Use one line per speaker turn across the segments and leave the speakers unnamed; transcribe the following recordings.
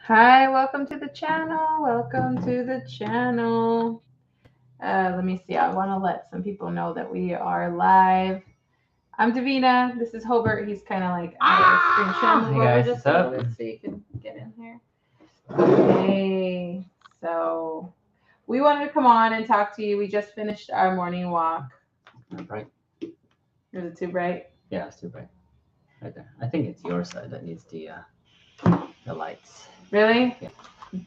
Hi, welcome to the channel. Welcome to the channel. Let me see. I want to let some people know that we are live. I'm Davina. This is Hobart. He's kind of like out of the screen. Should I move
Hey
over
guys,
just
what's
a little
up?
bit so you can get in here? Hey, so we wanted to come on and talk to you. We just finished our morning walk.
Right?
Is it too bright?
Yeah, it's too bright. Right there. I think it's your side that needs the lights.
Really?
Yeah.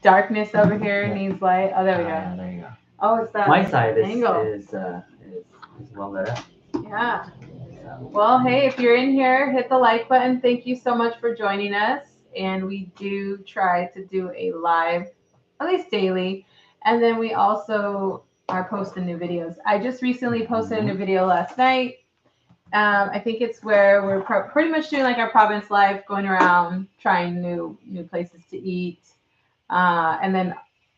Darkness over here
Yeah.
needs light. Oh, there we go.
Yeah, there you go.
Oh, it's that
My side
angle.
is well lit up.
Yeah.
So,
Well, hey, if you're in here, hit the like button. Thank you so much for joining us. And we do try to do a live, at least daily. And then we also are posting new videos. I just recently posted a new video last night. I think it's where we're pretty much doing like our province life, going around trying new places to eat, and then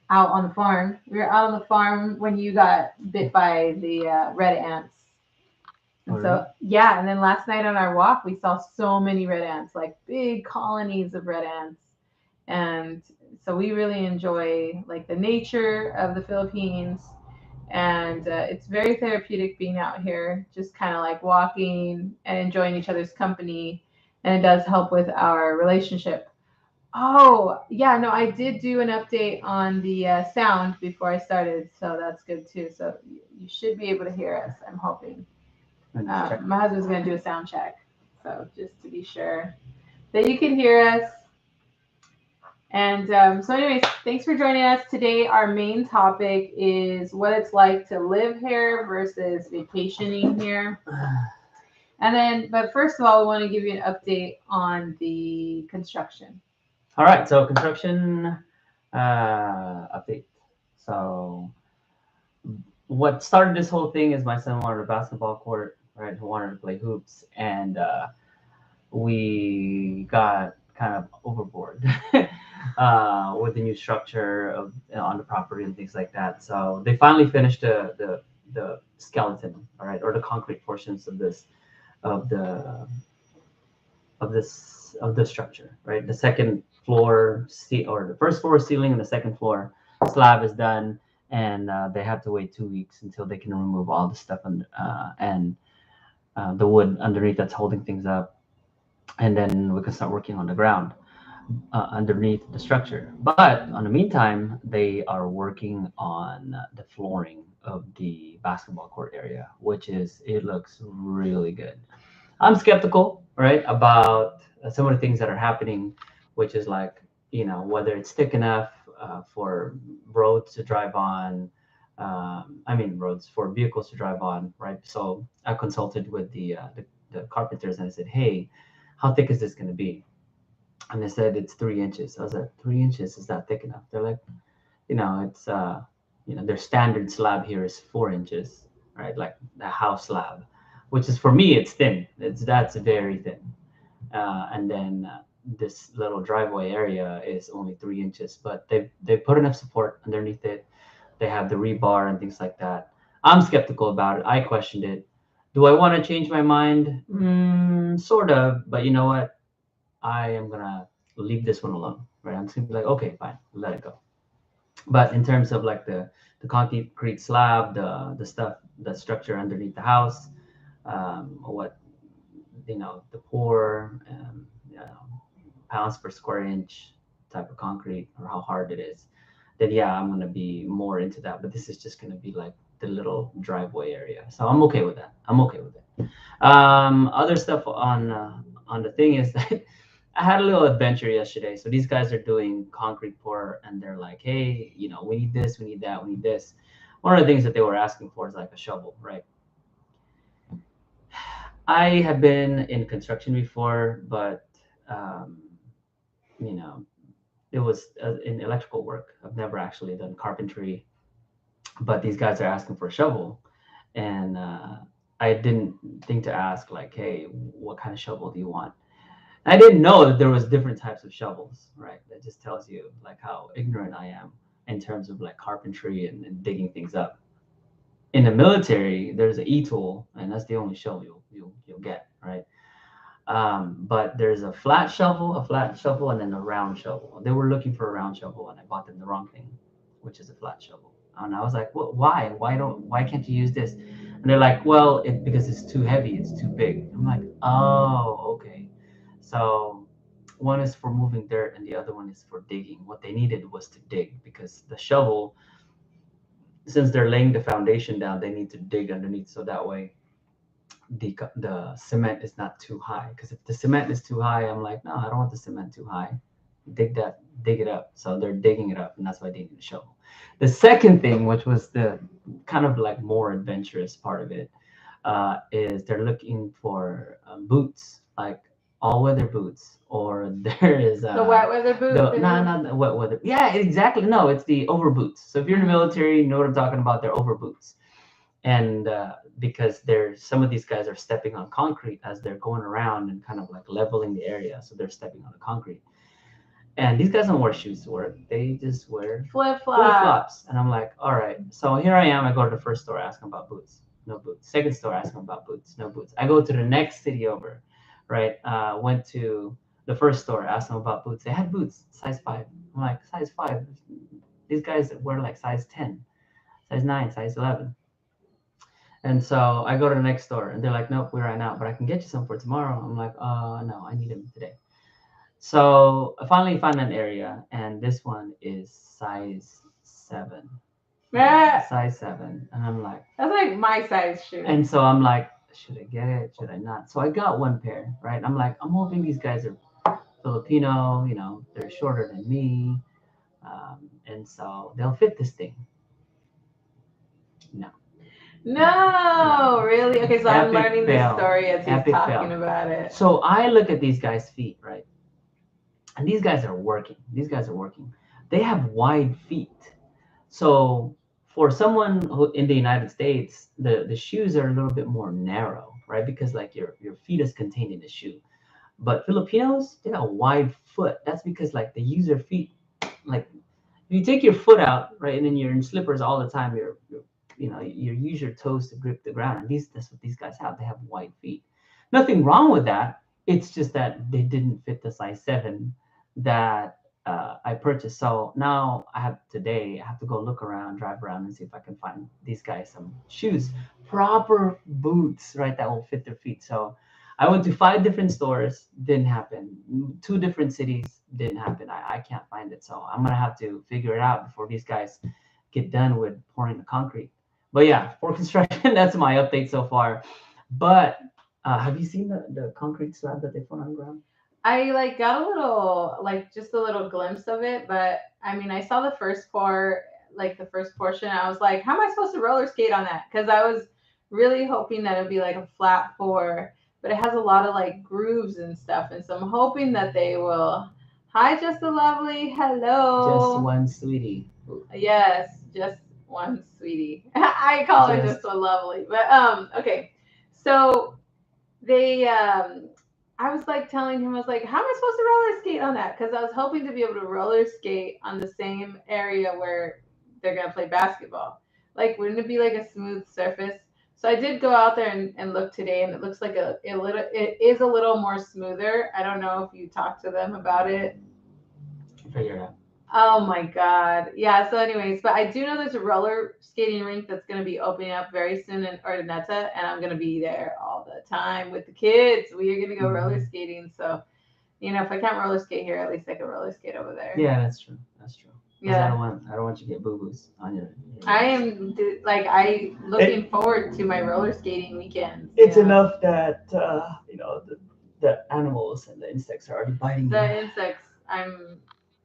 out on the farm. We were out on the farm when you got bit by the red ants.
oh,
And
really?
so, yeah, and then last night on our walk, we saw so many red ants, like big colonies of red ants. And so we really enjoy like the nature of the Philippines. And it's very therapeutic being out here, just kind of like walking and enjoying each other's company. And it does help with our relationship. Oh, yeah, no, I did do an update on the sound before I started. So that's good too. So you should be able to hear us, I'm hoping.
Let me just check.
My husband's going to do a sound check. So just to be sure that you can hear us. And so, anyways, thanks for joining us today. Our main topic is what it's like to live here versus vacationing here. And then, but first of all, we want to give you an update on the construction.
All right. So construction update. So what started this whole thing is my son wanted a basketball court, right? He wanted to play hoops, and we got kind of overboard with the new structure of on the property and things like that. So they finally finished the skeleton, all right, or the concrete portions of this of the of the structure, right? The second floor or the first floor ceiling and the second floor slab is done, and they have to wait 2 weeks until they can remove all the stuff and the wood underneath that's holding things up, and then we can start working on the ground underneath the structure. But on the meantime, they are working on the flooring of the basketball court area, which is it looks really good. I'm skeptical, right, about some of the things that are happening, which is like, whether it's thick enough for roads to drive on. I mean, roads for vehicles to drive on, right? So I consulted with the carpenters and I said, hey, how thick is this going to be? And they said it's 3 inches. I was like, 3 inches is that thick enough? They're like, it's their standard slab here is 4 inches, right? Like the house slab, which is for me it's thin. That's very thin. And then this little driveway area is only 3 inches, but they put enough support underneath it. They have the rebar and things like that. I'm skeptical about it. I questioned it. Do I want to change my mind? Sort of, but you know what? I am gonna leave this one alone, right? I'm just gonna be like, okay, fine, let it go. But in terms of like the concrete slab, the stuff, the structure underneath the house, what the pour, pounds per square inch type of concrete or how hard it is, then yeah, I'm gonna be more into that. But this is just gonna be like the little driveway area, so I'm okay with that. I'm okay with it. Other stuff on the thing is that I had a little adventure yesterday. So these guys are doing concrete pour, and they're like, "Hey, we need this, we need that, we need this." One of the things that they were asking for is like a shovel, right? I have been in construction before, but um, you know, it was in electrical work. I've never actually done carpentry, but these guys are asking for a shovel, and I didn't think to ask like, "Hey, what kind of shovel do you want?" I didn't know that there was different types of shovels, right? That just tells you like how ignorant I am in terms of like carpentry and digging things up. In the military, there's an E tool, and that's the only shovel you'll get, right? But there's a flat shovel, and then a round shovel. They were looking for a round shovel, and I bought them the wrong thing, which is a flat shovel. And I was like, well, why? Why can't you use this? And they're like, well, because it's too heavy, it's too big. I'm like, oh, okay. So one is for moving dirt, and the other one is for digging. What they needed was to dig because the shovel, since they're laying the foundation down, they need to dig underneath so that way the cement is not too high. Because if the cement is too high, I'm like, no, I don't want the cement too high. Dig it up. So they're digging it up, and that's why they need a shovel. The second thing, which was the kind of like more adventurous part of it, is they're looking for boots, like all weather boots, or there is
The wet weather boot.
the no, not the wet weather. Yeah, exactly. No, it's the over boots. So if you're in the military, you know what I'm talking about. They're over boots, and because there's some of these guys are stepping on concrete as they're going around and kind of like leveling the area, so they're stepping on the concrete. And these guys don't wear shoes to work; they just wear
Flip
flip
flop.
flops. And I'm like, all right. So here I am. I go to the first store asking about boots, no boots. Second store asking about boots, no boots. I go to the next city over, right? Went to the first store, asked them about boots. They had boots, size 5. I'm like, size 5. These guys wear like size 10, size 9, size 11. And so I go to the next store, and they're like, nope, we're right out, but I can get you some for tomorrow. I'm like, no, I need them today. So I finally find an area, and this one is size 7.
Yeah.
Size 7. And I'm like,
That's like my size shoe.
and so I'm like, should I get it? Should I not? So I got one pair, right? I'm like, I'm hoping these guys are Filipino, they're shorter than me. And so they'll fit this thing. No.
No, really? Okay, so I'm
Epic
learning this
fail.
story as he's
Epic
talking
fail.
about it.
So I look at these guys' feet, right? And these guys are working. These guys are working. They have wide feet. So for someone who in the United States, the shoes are a little bit more narrow, right? Because like your feet is contained in the shoe. But Filipinos, they got a wide foot. That's because like they use their feet. Like if you take your foot out, right, and then you're in slippers all the time, you use your toes to grip the ground. And that's what these guys have. They have wide feet. Nothing wrong with that. It's just that they didn't fit the size 7 that I purchased. So now I have to go look around, drive around, and see if I can find these guys some shoes, proper boots, right, that will fit their feet. So I went to 5 different stores, didn't happen. 2 different cities, didn't happen. I can't find it. So I'm gonna have to figure it out before these guys get done with pouring the concrete. But yeah, for construction, that's my update so far. But have you seen the concrete slab that they put on the ground?
I like got a little, like just a little glimpse of it, but I mean, I saw the first part, like the first portion. I was like, how am I supposed to roller skate on that? Because I was really hoping that it'd be like a flat floor, but it has a lot of like grooves and stuff, and so I'm hoping that they will. Hi, just a lovely.
Just
Hello.
one, sweetie.
Yes, just one, sweetie. I call her
Just
just a lovely, but okay. So they I was like telling him, I was like, how am I supposed to roller skate on that? Because I was hoping to be able to roller skate on the same area where they're gonna play basketball. Like, wouldn't it be like a smooth surface? So I did go out there and look today, and it looks like it is a little more smoother. I don't know if you talked to them about it.
figure it out.
Oh my God. Yeah. So, anyways, but I do know there's a roller skating rink that's going to be opening up very soon in Urdaneta, and I'm going to be there all the time with the kids. We are going to go roller skating. So, if I can't roller skate here, at least I can roller skate over there.
Yeah, that's true. That's true. 'Cause
Yeah.
I don't want you to get boo boos on your.
I am like I looking forward to my roller skating weekends.
It's
yeah.
enough that the animals and the insects are already biting you.
The insects. I'm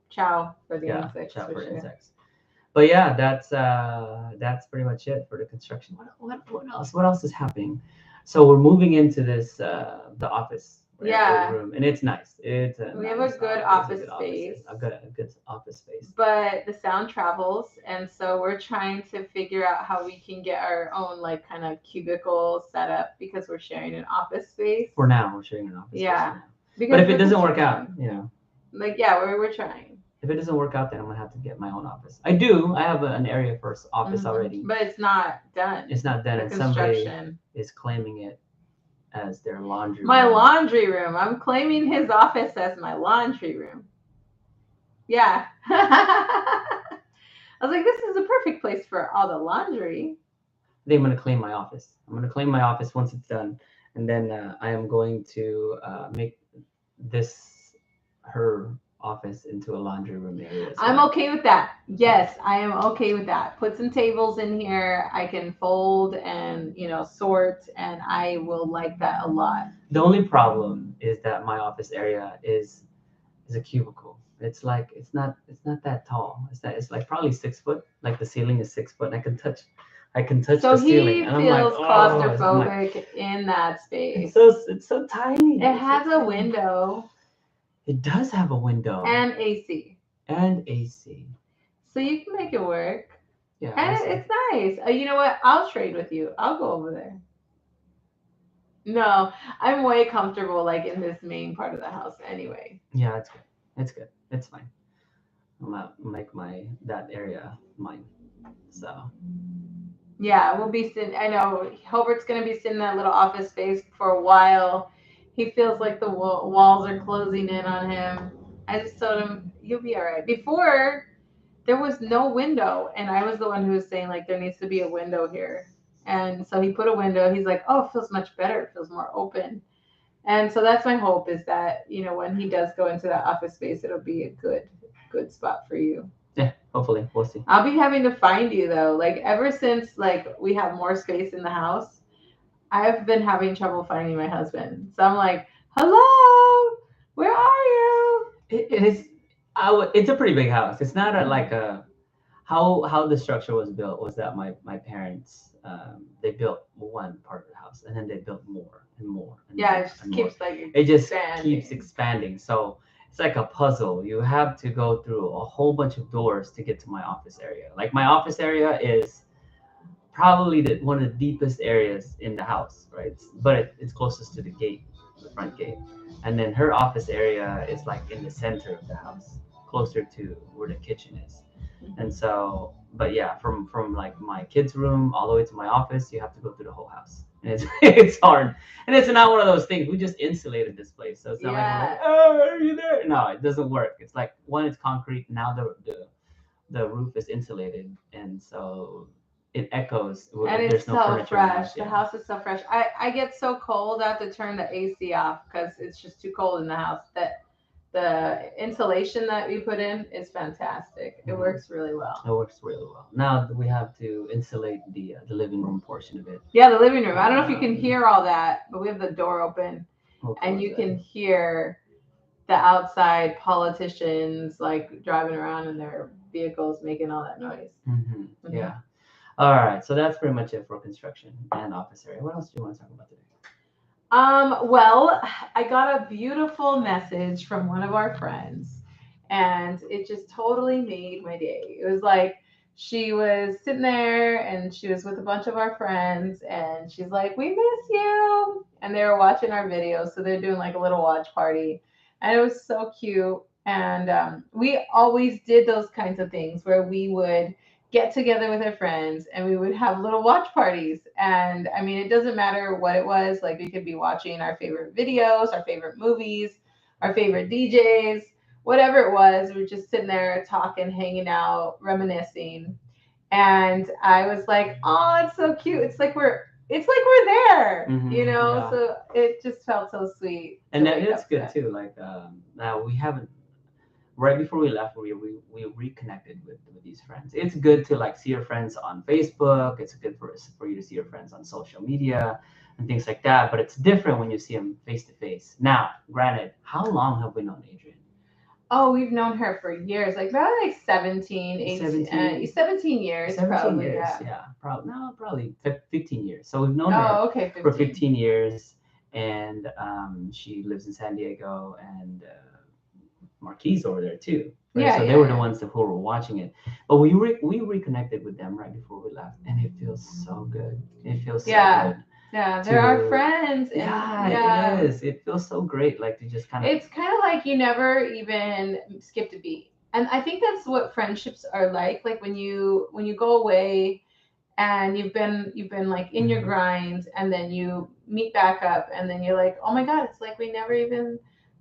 ciao for the
Yeah,
insects
ciao
for
for
sure.
insects. But yeah, that's pretty much it for the construction. What else? What else is happening? So we're moving into this the office
Yeah.
room, and it's nice. It's a
We have
nice
a good
office,
office space.
a good office space.
But the sound travels, and so we're trying to figure out how we can get our own like kind of cubicle set up because we're sharing an office space.
For now, we're sharing an office
Yeah.
space. For now.
Because
But if it
with
doesn't work out,
construction, like yeah, we're trying.
if it doesn't work out, then I'm gonna have to get my own office. I do. I have an area for office
Mhm.
already.
But it's not done.
It's not done,
The
and somebody
construction.
is claiming it as their laundry
My
room.
laundry room. I'm claiming his office as my laundry room. Yeah. I was like, this is a perfect place for all the laundry.
I think I'm gonna claim my office. I'm gonna claim my office once it's done, and then I am going to make this her office into a laundry room area.
I'm okay with that. Yes, I am okay with that. Put some tables in here. I can fold and, sort, and I will like that a lot.
The only problem is that my office area is a cubicle. It's like it's not that tall. It's like probably 6 foot. Like the ceiling is 6 foot. And I can touch
So
the ceiling.
he
And I'm like,
feels
oh, I'm like,
claustrophobic in that space.
it's so tiny.
It
It's
has
so
a
tiny.
window
It does have a window
and AC.
and AC.
So you can make it work.
Yeah,
And
we'll see.
it's nice. You know what? I'll trade with you. I'll go over there. No, I'm way comfortable like in this main part of the house anyway.
Yeah, it's good. It's good. It's fine. I'm gonna make that area mine. So
Yeah, we'll be sitting. I know Hilbert's gonna be sitting in that little office space for a while. He feels like the walls are closing in on him. I just told him you'll be all right. Before there was no window, and I was the one who was saying like there needs to be a window here. And so he put a window. He's like, oh, it feels much better. It feels more open. And so that's my hope is that when he does go into that office space, it'll be a good spot for you.
yeah, hopefully we'll see.
I'll be having to find you though. Like ever since like we have more space in the house, I've been having trouble finding my husband. So I'm like, hello, where are you?
It is. It's a pretty big house. It's not like a how the structure was built was that my parents they built one part of the house and then they built more and more and
Yeah,
more
it just
and
keeps
more.
like
It just
expanding.
keeps expanding. So it's like a puzzle. You have to go through a whole bunch of doors to get to my office area. Like my office area is probably one of the deepest areas in the house, right? But it's closest to the gate, the front gate. And then her office area is like in the center of the house, closer to where the kitchen is. And so, but yeah, from like my kids' room all the way to my office, you have to go through the whole house, and it's it's hard. And it's not one of those things. We just insulated this place, so it's not like, we're like, oh, are you there? No, it doesn't work. It's like one, it's concrete. Now the roof is insulated, and so it echoes.
And
If
it's
there's no
so
furniture in the
fresh.
house.
The
Yeah.
house is so fresh. I get so cold, I have to turn the AC off because it's just too cold in the house. That the insulation that we put in is fantastic. It
Mhm.
works really well.
It works really well. Now we have to insulate the living room portion of it.
Yeah, the living room. I don't know if you can hear all that, but we have the door open
We'll
and
close
you
that.
can hear the outside politicians like driving around in their vehicles making all that noise.
Mhm.
Mhm.
Yeah. All right. So that's pretty much it for construction and office area. What else do you want to talk about today?
Well, I got a beautiful message from one of our friends, and it just totally made my day. It was like she was sitting there and she was with a bunch of our friends, and she's like, we miss you. And they were watching our videos, so they're doing like a little watch party, and it was so cute. And we always did those kinds of things where we would get together with our friends and we would have little watch parties. And I mean, it doesn't matter what it was. Like, we could be watching our favorite videos, our favorite movies, our favorite DJs, whatever it was. We were just sitting there talking, hanging out, reminiscing. And I was like, oh, it's so cute. It's like we're there,
Mhm, yeah.
So it just felt so sweet.
And
to wake
it's
up to
good
that.
too. Like now we haven't right before we left, we reconnected with these friends. It's good to like see your friends on Facebook. It's good for you to see your friends on social media and things like that. But it's different when you see them face to face. Now, granted, how long have we known Adrian?
Oh, we've known her for years, like probably like 17, 18, 17 years,
17
probably.
years,
Yeah.
probably 15 years. So we've known her
Oh, okay, 15.
for 15 years, and she lives in San Diego, and Marquis over there too. Right?
Yeah,
so
yeah,
they were the
yeah.
ones who were watching it. But we reconnected with them right before we left, and it feels so good. It feels so
Yeah.
good.
Yeah, they're our
to-
friends. And
Yeah, it is. It feels so great. Like to just kind of.
It's kind of like you never even skipped a beat. And I think that's what friendships are like. Like when you go away and you've been like in your
Mhm.
grind, and then you meet back up, and then you're like, oh my god, it's like we never even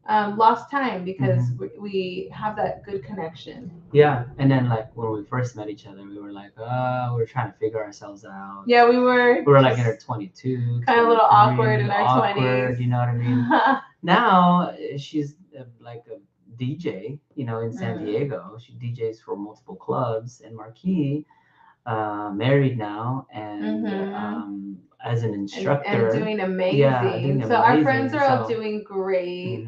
lost time because we have that good connection.
Yeah, and then like when we first met each other, we were like, we were trying to figure ourselves out.
Yeah, we were.
We were like in our 22,
kind of a little
23,
awkward in our 20s.
You know what I mean? Now she's like a DJ, you know, in San Diego. She DJs for multiple clubs in Marquee. Married now, and as an instructor,
and doing amazing.
Yeah, doing
so our friends
amazing,
are all doing great.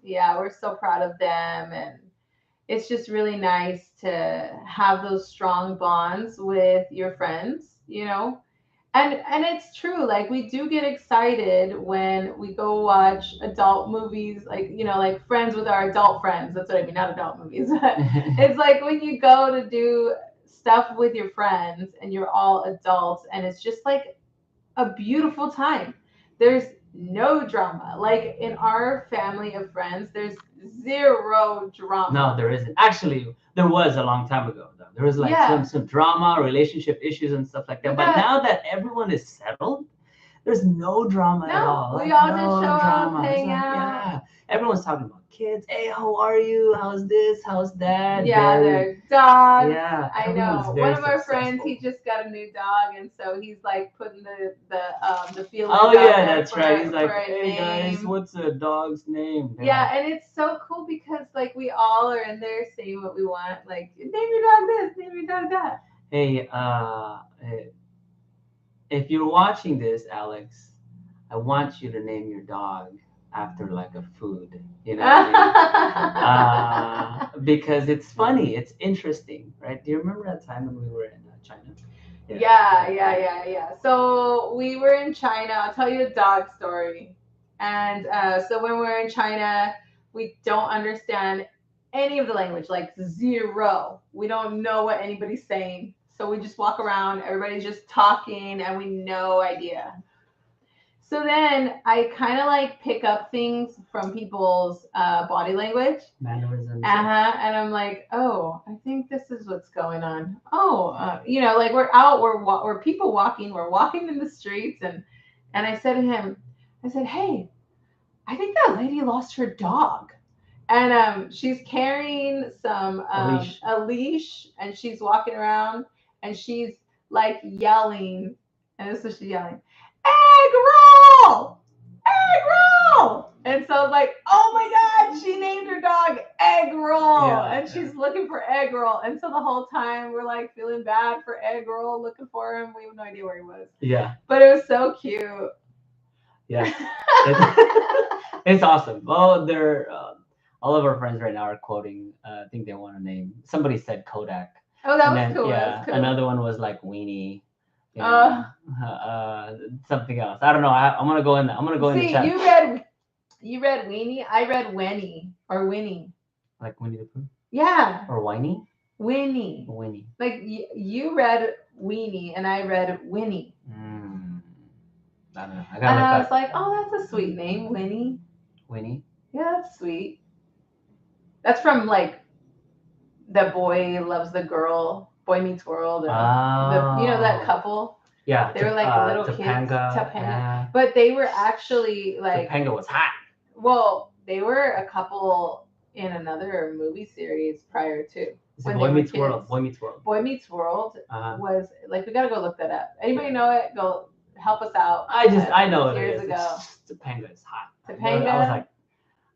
Yeah, we're so proud of them, and it's just really nice to have those strong bonds with your friends, you know. And it's true, like we do get excited when we go watch adult movies, like, you know, like Friends with our adult friends. That's what I mean, not adult movies. It's like when you go to do stuff with your friends and you're all adults, and it's just like a beautiful time. There's no drama. Like in our family of friends, there's zero drama.
No, there isn't. Actually, there was a long time ago, though. There was like some drama, relationship issues and stuff like that. But now that everyone is settled, there's no drama at all.
We all just show up, hang out.
Yeah. Everyone's talking about kids. Hey, how are you? How's this? How's that?
Yeah, their dogs.
Yeah,
I know. One of our friends, he just got a new dog, and so he's like putting the feelers.
Oh yeah, that's right. He's like, hey guys, what's a dog's name?
Yeah, and it's so cool because like we all are in there saying what we want. Like, name your dog this, name your dog that.
Hey, if you're watching this, Alex, I want you to name your dog after like a food, you know what I mean? Because it's funny, it's interesting, right? Do you remember that time when we were in China?
Yeah. So we were in China. I'll tell you a dog story. And so when we're in China, we don't understand any of the language, like zero. We don't know what anybody's saying. So we just walk around, everybody's just talking, and we no idea. So then I kind of like pick up things from people's body language.
Mannerisms.
And I'm like, oh, I think this is what's going on. Oh, you know, like we're out, we're people walking, we're walking in the streets. And I said to him, I said, hey, I think that lady lost her dog. And she's carrying a leash, and she's walking around, and she's like yelling. And this is what she's yelling. Egg roll! Egg roll! And so I was like, oh my God, she named her dog Egg Roll. And she's looking for Egg Roll. And so the whole time we're like feeling bad for Egg Roll, looking for him. We have no idea where he was.
Yeah.
But it was so cute.
Yeah. It's awesome. Well, they're all of our friends right now are quoting, I think they want to name, somebody said Kodak.
Oh, that was cool.
Yeah,
that was cool.
Another one was like Weenie. You know, something else. I don't know. I'm gonna go in. I'm gonna go in the chat.
You read Weenie. I read Winnie or Winnie.
Like Winnie the Pooh.
Yeah.
Or Whiny.
Winnie.
Winnie.
Like you read Weenie and I read Winnie.
I don't know.
I was like, oh, that's a sweet name, Winnie.
Winnie.
Yeah, that's sweet. That's from like The Boy Loves the Girl. Boy Meets World, and you know that couple.
Yeah,
they were like little
Topanga,
kids. Topanga,
yeah.
But they were actually like
Topanga was hot.
Well, they were a couple in another movie series prior to.
Boy Meets World. Boy Meets World.
Boy Meets World was like, we gotta go look that up. Anybody know it? Go help us out.
I know it
years ago.
Topanga is hot.
Topanga.
I was like,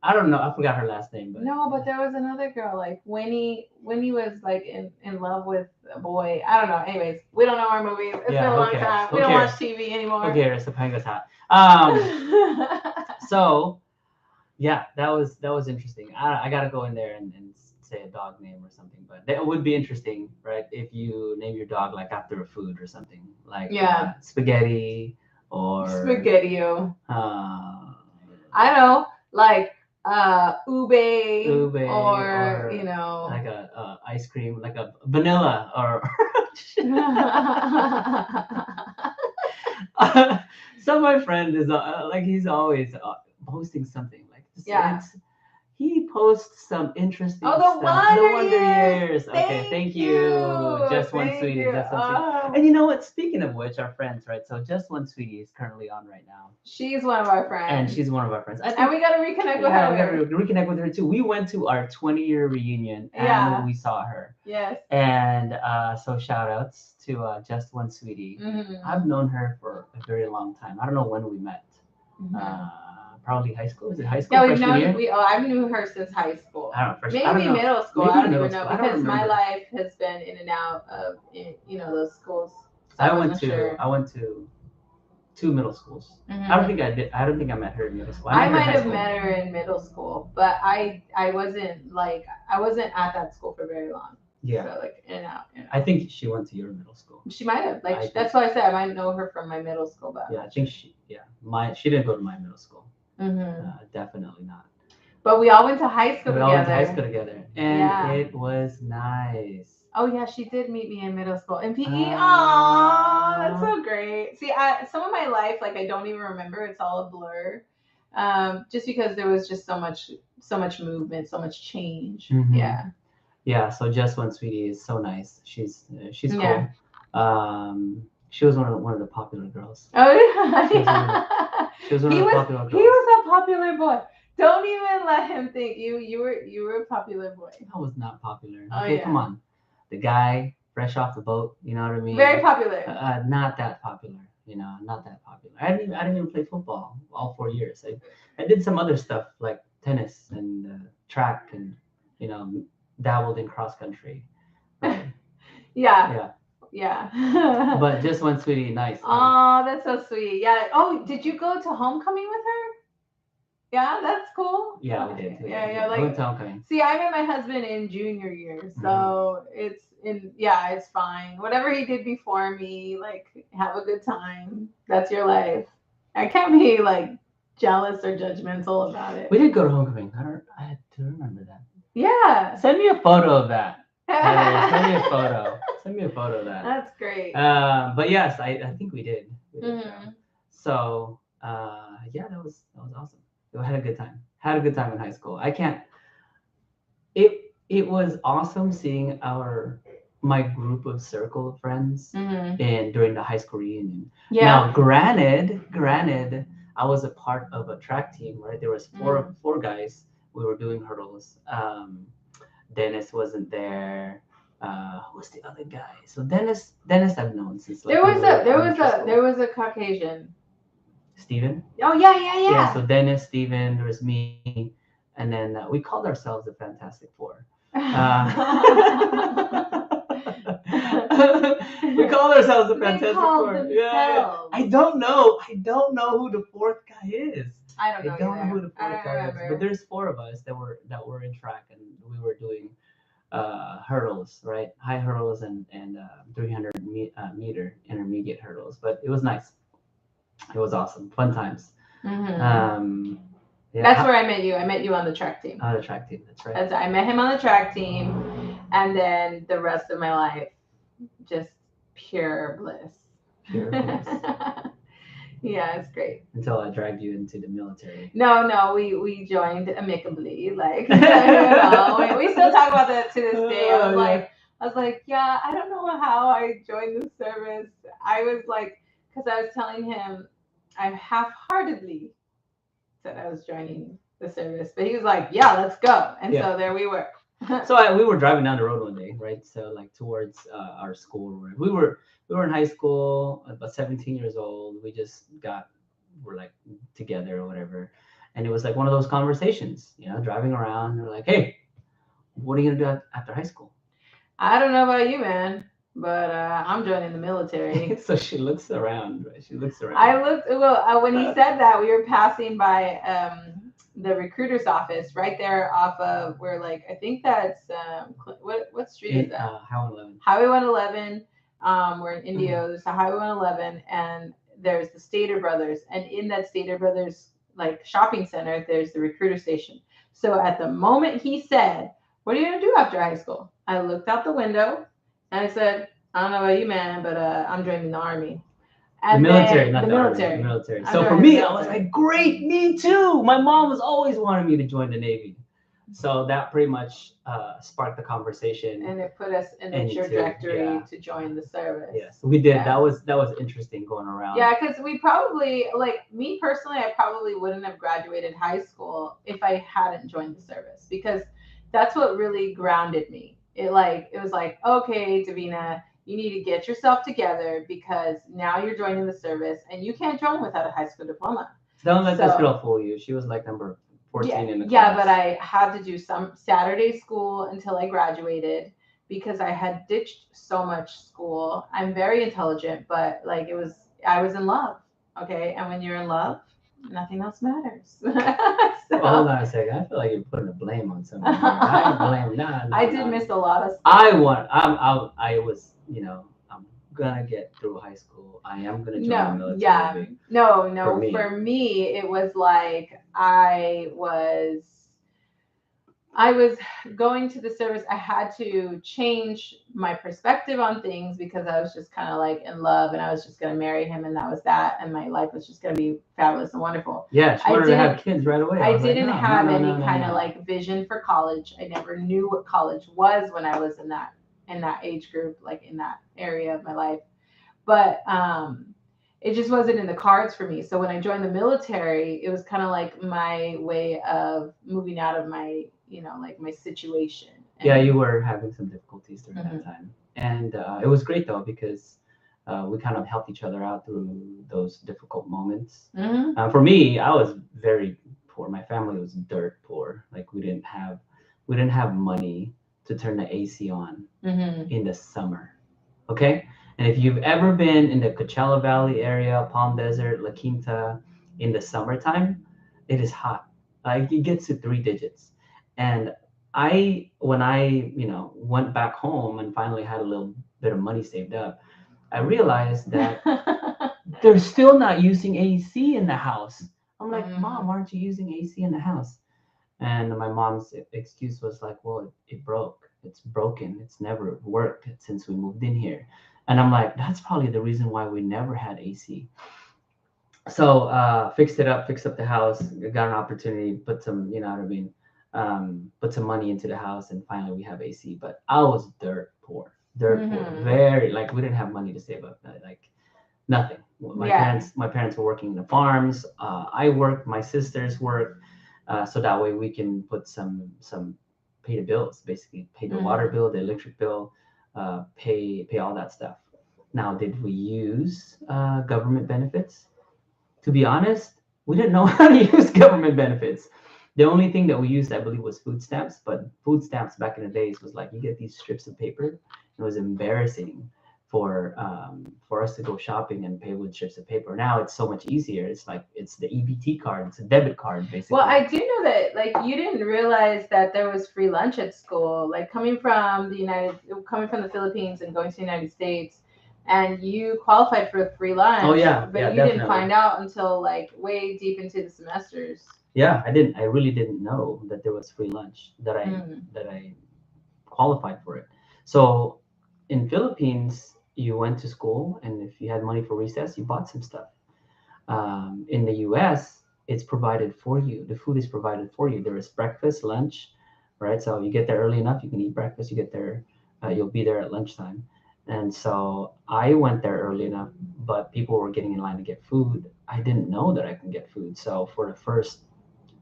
I don't know. I forgot her last name, but
no, but there was another girl like Winnie. Winnie was like in love with a boy. I don't know. Anyways, we don't know our movies. It's been a long time. We don't watch TV anymore.
Okay, Topanga's hot. So, yeah, that was interesting. I gotta go in there and say a dog name or something, but it would be interesting, right? If you name your dog like after a food or something, like spaghetti or
spaghetti-o. I know, like ube or you know,
like a ice cream, like a vanilla or so my friend is like, he's always posting something like this. he posts some interesting
Oh, the
stuff.
Wonder
Years. Okay,
Thank
thank
you.
you. Just One
Thank
Sweetie.
you.
Just One Sweetie.
Oh.
And you know what? Speaking of which, our friends, right? So Just One Sweetie is currently on right now.
She's one of our friends.
And she's one of our friends.
And we got to reconnect with
Yeah,
her.
we got to reconnect with her too. We went to our 20-year reunion and we saw her.
Yes.
And so shout outs to Just One Sweetie.
Mm-hmm.
I've known her for a very long time. I don't know when we met.
Mm-hmm.
Probably high school. Is it high school?
Yeah, we've known. I knew her since high school.
I don't know.
Maybe
I don't know.
middle school.
Maybe
I don't
middle
even know
school. I don't
because my
remember.
life has been in and out of those schools. So
I went to two middle schools.
Mm-hmm.
I don't think I did. I don't think I met her in middle school.
I might have met her in middle school, but I wasn't at that school for very long.
Yeah.
So like in and out.
I think she went to your middle school.
She might have. That's why I said I might know her from my middle school, but
yeah, I think she didn't go to my middle school.
Mm-hmm.
Definitely not.
But we all went to high school together.
We all went to high school together, and it was nice.
Oh yeah, she did meet me in middle school in PE. Aww, that's so great. See, some of my life, like I don't even remember. It's all a blur, just because there was just so much movement, so much change.
Mm-hmm.
Yeah.
Yeah. So Just One Sweetie is so nice. She's cool.
Yeah.
She was one of the popular girls.
Oh yeah. She was one of the popular girls. He was a popular boy. Don't even let him think you were a popular boy.
I was not popular.
Oh,
okay,
yeah.
Come on. The guy fresh off the boat, you know what I mean?
Very popular.
Not that popular, not that popular. I didn't even play football all 4 years. I did some other stuff like tennis and track and dabbled in cross country. Right?
Yeah.
But Just One Sweetie, nice.
Oh, that's so sweet. Yeah. Oh, did you go to homecoming with her? Yeah, that's cool.
Yeah, we did.
Yeah.
Like, went to homecoming.
See, I met my husband in junior year, so it's fine. Whatever he did before me, like, have a good time. That's your life. I can't be like jealous or judgmental about it.
We did go to homecoming. I had to remember that.
Yeah.
Send me a photo of that. Send me a photo. Send me a photo of that.
That's great. But
yes, I think we did.
Mm-hmm.
So yeah, that was awesome. I had a good time. Had a good time in high school. I can't. It was awesome seeing my group of circle of friends and during the high school reunion. Yeah. Now, granted, I was a part of a track team, right? There was four guys. We were doing hurdles. Dennis wasn't there. Who was the other guy? So Dennis I've known since like
there was a Caucasian.
Steven?
Oh yeah.
Yeah, so Dennis, Steven, there was me, and then we called ourselves the Fantastic Four. We called ourselves the Fantastic Four. Yeah. I don't know who the fourth guy is.
I don't know
who the fourth guy is. But there's four of us that were in track, and we were doing hurdles, right? High hurdles and 300 meter intermediate hurdles. But it was nice. It was awesome. Fun times.
Mm-hmm. That's where I met you. I met you on the track team.
On the track team, that's right.
I met him on the track team, and then the rest of my life, just pure bliss.
Pure bliss.
Yeah, it's great.
Until I dragged you into the military.
No, we joined amicably. Like, we still talk about that to this day. I was like, yeah, I don't know how I joined the service. I was like, because I was telling him, I half-heartedly said I was joining the service, but he was like, yeah, let's go. And so there we were.
So we were driving down the road one day, right? So like towards our school. We were in high school, about 17 years old. We just we're like together or whatever. And it was like one of those conversations, driving around. We're like, hey, what are you going to do after high school?
I don't know about you, man, but I'm joining the military.
So she looks around, right?
I looked, when he said that, we were passing by the recruiter's office right there off of where, like, I think that's, what street is that? Highway 111. We're in Indio. There's a Highway 111, and there's the Stater Brothers. And in that Stater Brothers, like, shopping center, there's the recruiter station. So at the moment he said, what are you going to do after high school? I looked out the window, and I said, I don't know about you, man, but I'm joining the Army. And
the military,
not the military.
So for me, I was like, great, me too. My mom was always wanting me to join the Navy. So that pretty much sparked the conversation.
And it put us in the
into-
trajectory
yeah.
to join the service.
Yes, we did.
Yeah.
That was interesting going around.
Yeah, because we probably, like me personally, I probably wouldn't have graduated high school if I hadn't joined the service, because that's what really grounded me. It was like, okay, Davina, you need to get yourself together because now you're joining the service and you can't join without a high school diploma.
Don't let this
So-
girl fool you. She was like number 14
Yeah,
in the class.
yeah, but I had to do some Saturday school until I graduated because I had ditched so much school. I'm very intelligent, but like I was in love. Okay, and when you're in love, nothing else matters. So,
Well, hold on a second. I feel like you're putting a blame on somebody. I blame. Nah,
I did miss a lot of stuff.
I was, I'm gonna get through high school. I am gonna join the
No,
military.
yeah, no.
For me.
For me, it was like I was going to the service. I had to change my perspective on things because I was just kind of like in love and I was just going to marry him and that was that. And my life was just going to be fabulous and wonderful.
Yeah, she wanted to have kids right away.
I didn't have any
no,
kind of
no.
like vision for college. I never knew what college was when I was in that age group, like in that area of my life. But it just wasn't in the cards for me. So when I joined the military, it was kind of like my way of moving out of my, like my situation.
Yeah, you were having some difficulties during
Mhm.
that time. And it was great though, because we kind of helped each other out through those difficult moments.
Mhm.
For me, I was very poor. My family was dirt poor. Like we didn't have money to turn the AC on
Mhm.
in the summer. Okay? And if you've ever been in the Coachella Valley area, Palm Desert, La Quinta in the summertime, it is hot. Like it gets to 3 digits. And when I, went back home and finally had a little bit of money saved up, I realized that they're still not using AC in the house. I'm like,
Mhm.
Mom, aren't you using AC in the house? And my mom's excuse was like, well, it broke. It's broken. It's never worked since we moved in here. And I'm like, that's probably the reason why we never had AC. So fixed up the house, got an opportunity, put some, you know what I mean, put some money into the house, and finally we have AC. But I was dirt poor,
Mhm.
very like we didn't have money to save up, like nothing.
Yeah.
My parents were working in the farms. I worked, my sisters worked, so that way we can put some pay the bills, basically pay the water bill, the electric bill, pay all that stuff. Now, did we use government benefits? To be honest, we didn't know how to use government benefits. The only thing that we used, I believe, was food stamps. But food stamps back in the days was like you get these strips of paper. It was embarrassing for us to go shopping and pay with strips of paper. Now it's so much easier. It's like it's the EBT card. It's a debit card, basically.
Well, I do know that like you didn't realize that there was free lunch at school. Like coming from the Philippines and going to the United States, and you qualified for a free lunch.
Oh, yeah.
But
Yeah,
you
definitely.
didn't find out until like way deep into the semesters.
Yeah, I didn't. I really didn't know that there was free lunch. That I qualified for it. So in Philippines, you went to school, and if you had money for recess, you bought some stuff. In the U.S., it's provided for you. The food is provided for you. There is breakfast, lunch, right? So you get there early enough, you can eat breakfast. You get there, you'll be there at lunchtime. And so I went there early enough, but people were getting in line to get food. I didn't know that I can get food. So for the first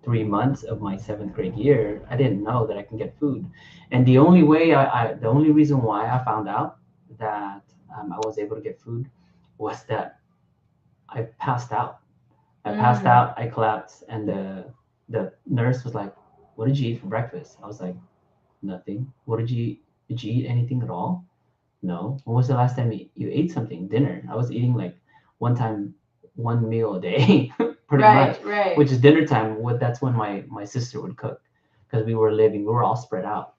3 months of my seventh grade year, I didn't know that I can get food. And the only way the only reason why I found out that I was able to get food was that I passed out. I passed out, I collapsed, and the nurse was like, "What did you eat for breakfast?" I was like, "Nothing." "What did you eat? Did you eat anything at all?" "No." "When was the last time you ate something?" "Dinner." I was eating like one meal a day, pretty much.
Right.
Which is dinner time. That's when my sister would cook, because we were all spread out.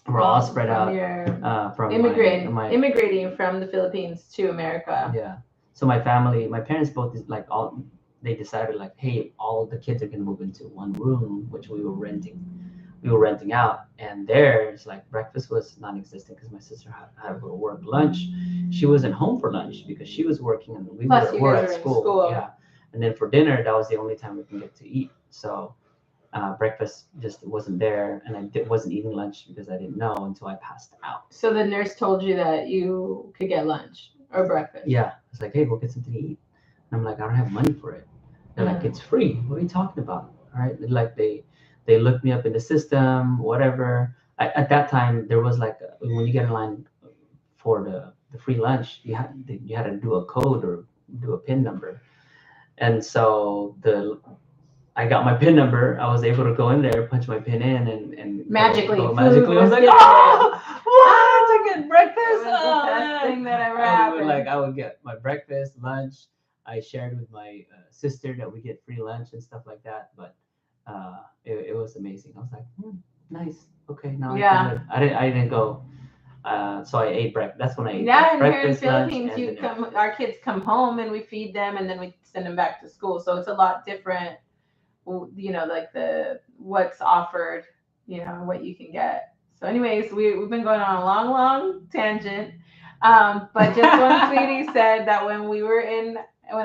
We're all spread
from
out
your
from
immigrating from the Philippines to America.
Yeah. So my family, my parents both they decided like, hey, all the kids are gonna move into one room, which we were renting. We were renting out, and there's like breakfast was non-existent because my sister had to go to work. Lunch, she wasn't home for lunch because she was working, and
Plus, you
were
guys
at
were in
school.
school.
Yeah. And then for dinner, that was the only time we can get to eat. So breakfast just wasn't there, and wasn't eating lunch because I didn't know until I passed out.
So the nurse told you that you could get lunch or breakfast.
Yeah, it's like, hey, go get something to eat. And I'm like, I don't have money for it. They're like, it's free. What are you talking about? All right, like they looked me up in the system, whatever. At that time, there was like when you get in line for the free lunch, you had to do a code or do a PIN number, and so I got my PIN number. I was able to go in there, punch my PIN in, and
magically.
Magically, I was like,
given.
oh, what? I get breakfast.
It was the best thing that ever happened.
I would get my breakfast, lunch. I shared with my sister that we get free lunch and stuff like that. But it was amazing. I was like, nice. Okay, now
Yeah.
I didn't go. So I ate breakfast. That's when I ate
Yeah, and here in
breakfast, lunch,
Philippines,
and dinner.
our kids come home and we feed them, and then we send them back to school. So it's a lot different, like what's offered, what you can get. So, anyways, we've been going on a long, long tangent. But just when Sweetie said that when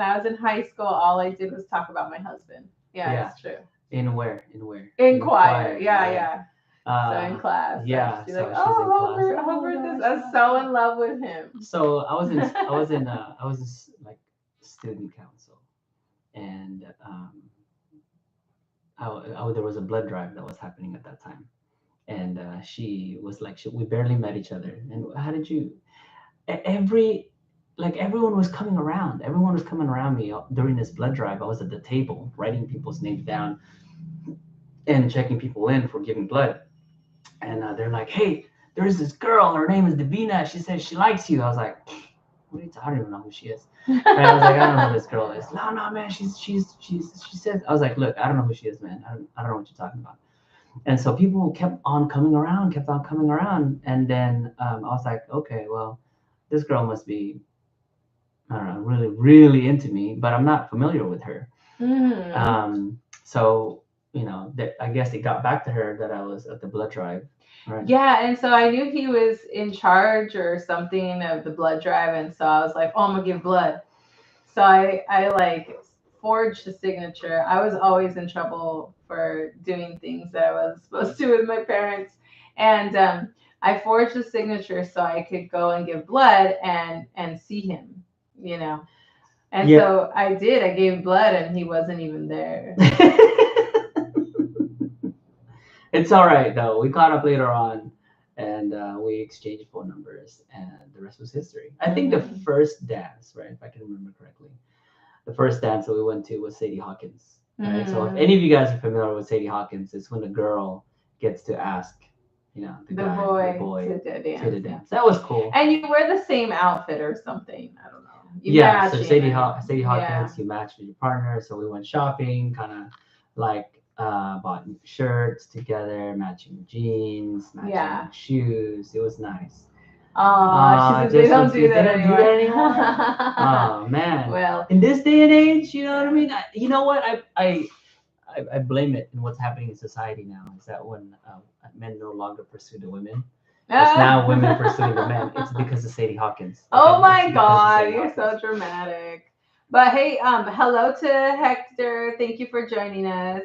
I was in high school, all I did was talk about my husband. Yeah,
Yeah.
it's true.
In where?
In choir. Yeah. So in
Uh,
class.
yeah,
She's
so
like,
she's in
oh,
class.
Albert, I was so in love with him.
So I was like student council, and there was a blood drive that was happening at that time, and she was like, we barely met each other, and how did you? Everyone was coming around. Everyone was coming around me during this blood drive. I was at the table writing people's names down and checking people in for giving blood, and they're like, hey, there's this girl, her name is Davina, she says she likes you. I was like, what are you talking? I don't even know who she is. And I was like, I don't know who this girl is. No, man, she says. I was like, look, I don't know who she is, man. I don't know what you're talking about. And so people kept on coming around, and then I was like, okay, well, this girl must be, I don't know, really, really into me, but I'm not familiar with her. So I guess it got back to her that I was at the blood drive. Right.
Yeah, and so I knew he was in charge or something of the blood drive, and so I was like, oh, I'm gonna give blood. So I like forged a signature. I was always in trouble for doing things that I wasn't supposed to with my parents, and I forged a signature so I could go and give blood and see him, And so I did. I gave blood, and he wasn't even there.
It's all right though. We caught up later on, and we exchanged phone numbers, and the rest was history. I think the first dance, right, if I can remember correctly, the first dance that we went to was Sadie Hawkins. Right. So if any of you guys are familiar with Sadie Hawkins, it's when the girl gets to ask, the boy to the dance. That was cool.
And you wear the same outfit or something. I don't know.
So Sadie Hawkins, you matched with your partner. So we went shopping, kind of like. Bought shirts together, matching jeans, matching shoes. It was nice.
Oh, they don't do that anymore.
Oh man.
Well,
in this day and age, you know what I mean. You know what? I blame it in what's happening in society now. Is that when men no longer pursue the women, it's now women pursuing the men. It's because of Sadie Hawkins.
Oh my God, you're so dramatic. But hey, hello to Hector. Thank you for joining us.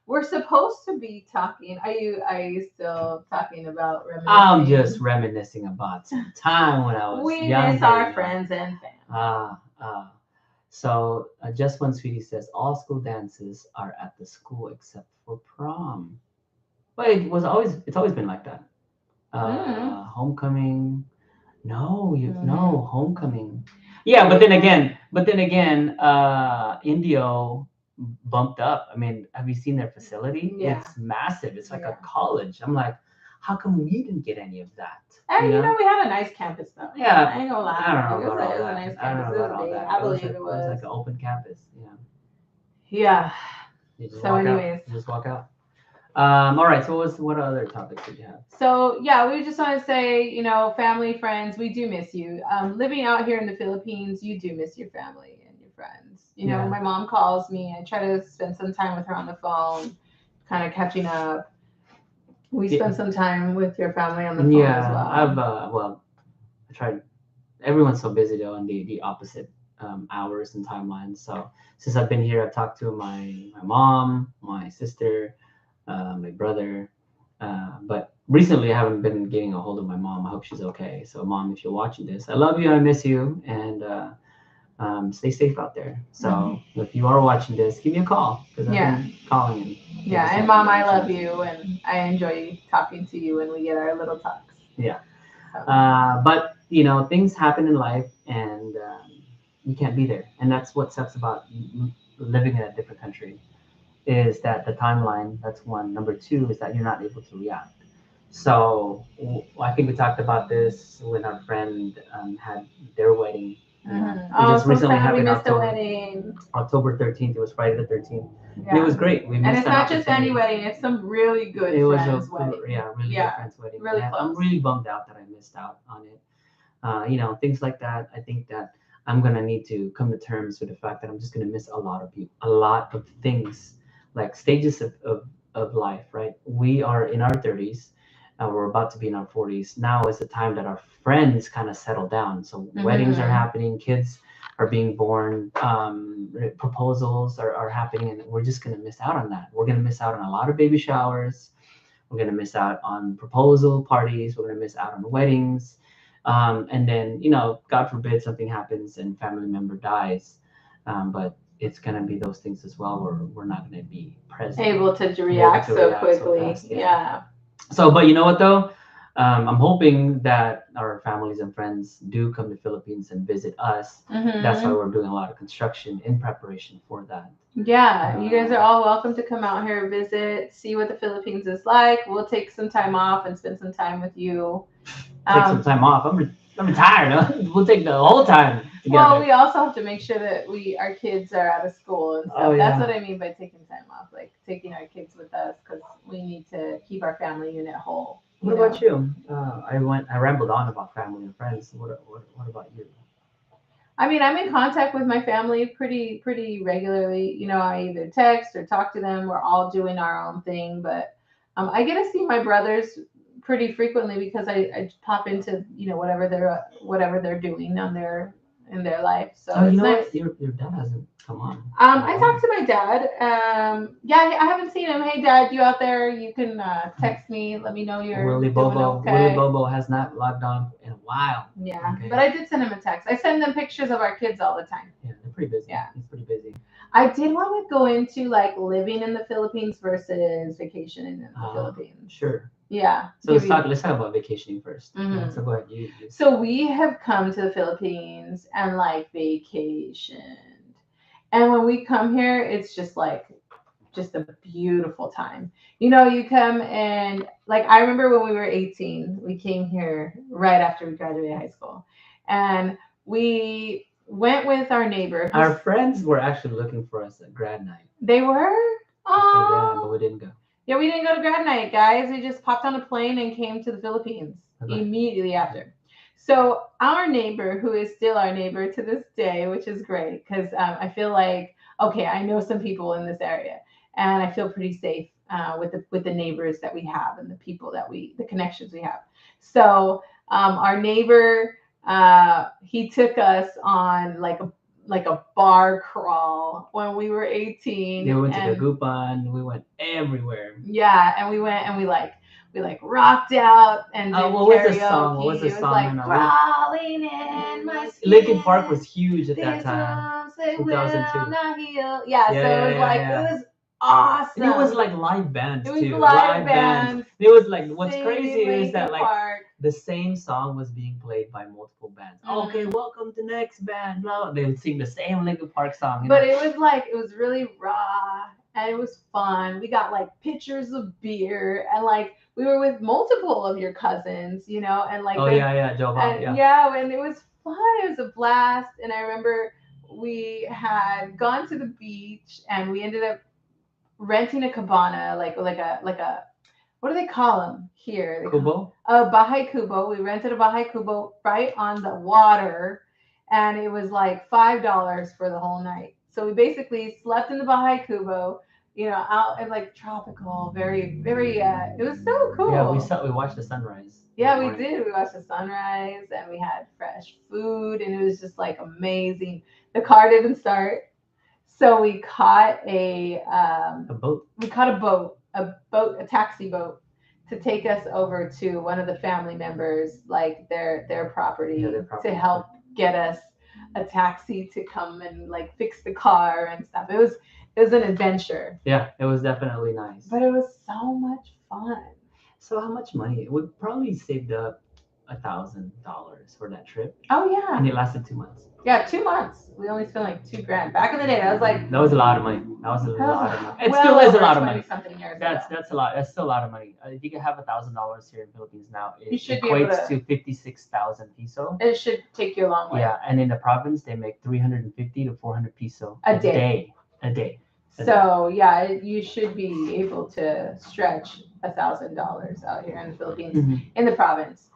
We're supposed to be talking. Are you still talking about reminiscing?
I'm just reminiscing about some time when I was younger.
We miss our friends and family.
So just when Sweetie says all school dances are at the school except for prom. But it's always been like that. Homecoming. No, homecoming. Yeah, but then again, Indio bumped up. I mean, have you seen their facility?
Yeah.
It's massive. It's like a college. I'm like, how come we didn't get any of that?
And we had a nice campus though.
Yeah,
I ain't gonna lie.
I don't know
it was a nice campus. I believe it was.
It was like an open campus.
Yeah.
You just walk out. All right. So what other topics did you have?
So yeah, we just want to say, family, friends, we do miss you. Living out here in the Philippines, you do miss your family and your friends. My mom calls me. I try to spend some time with her on the phone, kind of catching up. We spend some time with your family on the phone as well.
I tried. Everyone's so busy though, and the opposite hours and timelines. So since I've been here, I've talked to my mom, my sister, my brother. But recently, I haven't been getting a hold of my mom. I hope she's okay. So, mom, if you're watching this, I love you. I miss you, and stay safe out there. So, if you are watching this, give me a call because I've
Yeah.
been calling. And
Yeah, and mom, I love you, and I enjoy talking to you when we get our little talks.
Yeah.
So,
But things happen in life, and you can't be there, and that's what sucks about living in a different country. Is that the timeline? That's one. Number two is that you're not able to react. So I think we talked about this when our friend had their wedding.
mhm.
It
Oh,
just
so
recently
sad we
happened
missed the
October
wedding.
October 13th. It was Friday the 13th. And it
Yeah.
was great. We
And
missed
it's
an
not just any
opportunity.
wedding; it's some really good
It was
friends'
a
wedding.
really
Yeah,
good friend's wedding.
really
And I'm
close.
really bummed out that I missed out on it. Things like that. I think that I'm gonna need to come to terms with the fact that I'm just gonna miss a lot of people, a lot of things, like stages of life, right? We are in our 30s, we're about to be in our 40s. Now is the time that our friends kind of settle down. So weddings are happening, kids are being born, proposals are happening, and we're just gonna miss out on that. We're gonna miss out on a lot of baby showers. We're gonna miss out on proposal parties. We're gonna miss out on weddings. And then, God forbid something happens and family member dies. But it's gonna be those things as well where we're not gonna be present.
Able to react so quickly.
fast,
Yeah.
So, but you know what though? I'm hoping that our families and friends do come to Philippines and visit us. That's why we're doing a lot of construction in preparation for that.
Yeah, you guys are all welcome to come out here, visit, see what the Philippines is like. We'll take some time off and spend some time with you.
Take some time off. I'm retired. Huh? We'll take the whole time together.
Well, we also have to make sure that our kids are out of school and stuff.
Oh, yeah.
That's what I mean by taking time off, like taking our kids with us because we need to keep our family unit whole.
What about you? I rambled on about family and friends. What about you?
I mean, I'm in contact with my family pretty regularly. I either text or talk to them. We're all doing our own thing, but I get to see my brothers pretty frequently because I pop into whatever they're doing in their life. So
Oh,
it's
you know
nice.
what? Your dad hasn't come on.
I talked to my dad. Yeah, I haven't seen him. Hey, Dad, you out there? You can text me. Let me know you're
Willie
doing
Bobo.
okay.
Willie Bobo has not logged on in a while.
Yeah,
Okay.
but I did send him a text. I send them pictures of our kids all the time.
Yeah, they're pretty busy.
Yeah.
He's pretty busy.
I did want to go into like living in the Philippines versus vacationing in the Philippines.
Sure.
Yeah.
So let's talk about vacationing 1st.
Mhm.
So go ahead. You.
So we have come to the Philippines and like vacationed. And when we come here, it's just a beautiful time. You come and like I remember when we were 18, we came here right after we graduated high school. And we went with our neighbor.
Our friends were actually looking for us at grad night.
They were?
Yeah, but we didn't go.
Yeah, we didn't go to grad night, guys. We just popped on a plane and came to the Philippines immediately after. So our neighbor, who is still our neighbor to this day, which is great because I feel like, okay, I know some people in this area, and I feel pretty safe with the neighbors that we have and the people the connections we have. So our neighbor, he took us on like a bar crawl when we were 18.
Yeah, we went to Dagupan. We went everywhere.
Yeah, and we went and we rocked out and did
what was
karaoke.
the song? What was the
It was
song?
like crawling in my skin.
Linkin Park was huge at that
These
time.
wounds, they
2002.
will not heal. Yeah, so it was it was awesome.
And it was like live bands
It was
too.
live bands.
It was like what's
Singing
crazy is that
Linkin
like
Park.
the same song was being played by multiple bands.
Mhm.
Okay, welcome to next band. Blah. They would sing the same Linkin Park song.
But it was really raw and it was fun. We got like pitchers of beer and like we were with multiple of your cousins, and like
Joe Bob,
and it was fun. It was a blast. And I remember we had gone to the beach and we ended up renting a cabana, like a what do they call them here?
Kubo?
A Bahay Kubo. We rented a Bahay Kubo right on the water, and it was like $5 for the whole night. So we basically slept in the Bahay Kubo, out in like tropical, very, very. It was so cool.
Yeah, we watched the sunrise.
Yeah, we
morning.
did. We watched the sunrise and we had fresh food and it was just like amazing. The car didn't start. So
A boat.
we caught a taxi boat to take us over to one of the family members, like their
Yeah,
property,
their
to
property.
help get us a taxi to come and like fix the car and stuff. It was an adventure,
Yeah, it was definitely nice.
but it was so much fun.
So how much money? We probably saved up $1,000 for that trip,
Oh
and
yeah,
it lasted 2 months.
yeah, 2 months. We only spent like 2 grand. Back in the day, that was like
That was a lot of money. That was a
that was
lot of money. It
well
still is a
over
lot of
20
money.
something years
That's
ago.
that's a lot. That's still a lot of money. If you can have $1,000 here in Philippines now,
You
it
should be able
equates
to.
to 56,000 peso.
It should take you a long way.
Yeah, and in the province they make 350 to 400 peso
A day.
A day.
So yeah, you should be able to stretch $1,000 out here in the Philippines,
Mhm.
in the province.